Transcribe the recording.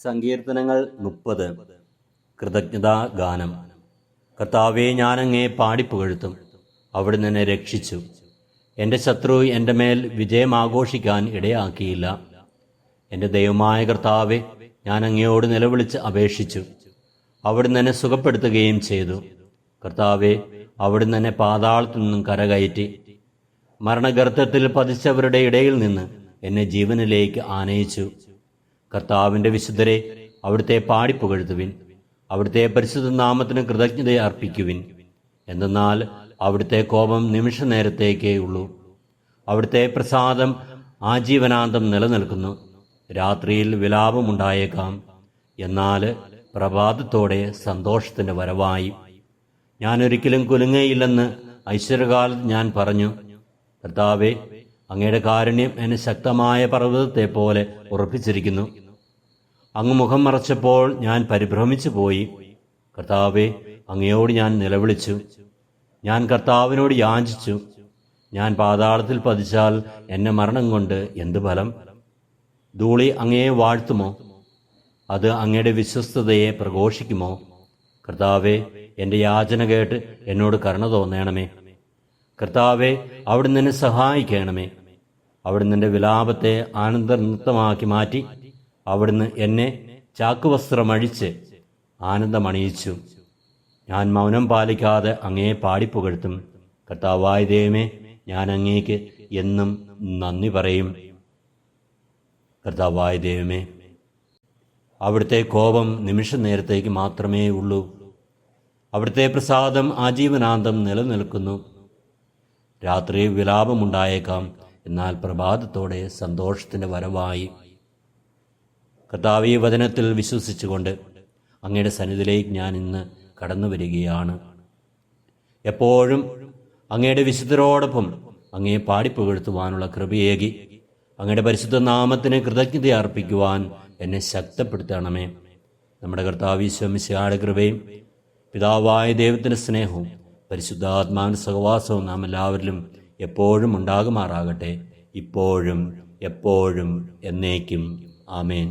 സങ്കീർത്തനങ്ങൾ 30. കൃതജ്ഞതാ ഗാനം. കർത്താവേ, ഞാനങ്ങേ പാടിപ്പുകഴ്ത്തും. അവിടുന്ന് എന്നെ രക്ഷിച്ചു. എൻ്റെ ശത്രു എൻ്റെ മേൽ വിജയമാഘോഷിക്കാൻ ഇടയാക്കിയില്ല. എൻ്റെ ദൈവമായ കർത്താവേ, ഞാൻ അങ്ങയോട് നിലവിളിച്ച് അപേക്ഷിച്ചു. അവിടുന്ന് എന്നെ സുഖപ്പെടുത്തുകയും ചെയ്തു. കർത്താവേ, അവിടുന്ന് എന്നെ പാതാളത്തിൽ നിന്നും കരകയറ്റി. മരണഗർത്തത്തിൽ പതിച്ചവരുടെ ഇടയിൽ നിന്ന് എന്നെ ജീവനിലേക്ക് ആനയിച്ചു. കർത്താവിൻ്റെ വിശുദ്ധരെ, അവിടുത്തെ പാടിപ്പുകഴ്ത്തുവിൻ. അവിടുത്തെ പരിശുദ്ധ നാമത്തിന് കൃതജ്ഞത അർപ്പിക്കുവിൻ. എന്തെന്നാൽ അവിടുത്തെ കോപം നിമിഷ നേരത്തേക്കേ ഉള്ളൂ. അവിടുത്തെ പ്രസാദം ആജീവനാന്തം നിലനിൽക്കുന്നു. രാത്രിയിൽ വിലാപമുണ്ടായേക്കാം, എന്നാൽ പ്രഭാതത്തോടെ സന്തോഷത്തിൻ്റെ വരവായി. ഞാനൊരിക്കലും കുലുങ്ങയില്ലെന്ന് ഐശ്വര്യകാലത്ത് ഞാൻ പറഞ്ഞു. കർത്താവേ, അങ്ങയുടെ കാരുണ്യം എന്നെ ശക്തമായ പർവ്വതത്തെ പോലെ ഉറപ്പിച്ചിരിക്കുന്നു. അങ്ങ് മുഖം മറച്ചപ്പോൾ ഞാൻ പരിഭ്രമിച്ചു പോയി. കർത്താവേ, അങ്ങയോട് ഞാൻ നിലവിളിച്ചു. ഞാൻ കർത്താവിനോട് യാചിച്ചു. ഞാൻ പാതാളത്തിൽ പതിച്ചാൽ എന്നെ മരണം കൊണ്ട് എന്ത് ഫലം? ധൂളി അങ്ങയെ വാഴ്ത്തുമോ? അത് അങ്ങയുടെ വിശ്വസ്തതയെ പ്രഘോഷിക്കുമോ? കർത്താവേ, എൻ്റെ യാചന കേട്ട് എന്നോട് കരുണ തോന്നണമേ. കർത്താവേ, അവിടുന്ന് എന്നെ സഹായിക്കണമേ. അവിടുന്ന് എൻ്റെ വിലാപത്തെ ആനന്ദനൃത്തമാക്കി മാറ്റി. അവിടുന്ന് എന്നെ ചാക്കുവസ്ത്രമഴിച്ച് ആനന്ദമണിയിച്ചു. ഞാൻ മൗനം പാലിക്കാതെ അങ്ങയെ പാടിപ്പുകഴ്ത്തും. കർത്താവായ ദൈവമേ, ഞാൻ അങ്ങേക്ക് എന്നും നന്ദി പറയും. കർത്താവായ ദൈവമേ, അവിടുത്തെ കോപം നിമിഷ നേരത്തേക്ക് മാത്രമേ ഉള്ളൂ. അവിടുത്തെ പ്രസാദം ആജീവനാന്തം നിലനിൽക്കുന്നു. രാത്രി വിലാപമുണ്ടായേക്കാം, എന്നാൽ പ്രഭാതത്തോടെ സന്തോഷത്തിൻ്റെ വരവായി. കർത്താവ്, ഈ വചനത്തിൽ വിശ്വസിച്ചുകൊണ്ട് അങ്ങയുടെ സന്നിധിയിലേക്ക് ഞാൻ ഇന്ന് കടന്നു വരികയാണ്. എപ്പോഴും അങ്ങയുടെ വിശുദ്ധരോടൊപ്പം അങ്ങയെ പാടിപ്പുകഴ്ത്തുവാനുള്ള കൃപയേകി അങ്ങയുടെ പരിശുദ്ധ നാമത്തിന് കൃതജ്ഞത അർപ്പിക്കുവാൻ എന്നെ ശക്തപ്പെടുത്തണമേ. നമ്മുടെ കർത്താവ് ഈശോ മിശിഹായുടെ കൃപയും പിതാവായ ദൈവത്തിൻ്റെ സ്നേഹവും പരിശുദ്ധാത്മാവിൻ്റെ സഹവാസവും നാം എല്ലാവരിലും എപ്പോഴും ഉണ്ടാകുമാറാകട്ടെ, ഇപ്പോഴും എപ്പോഴും എന്നേക്കും. ആമേൻ.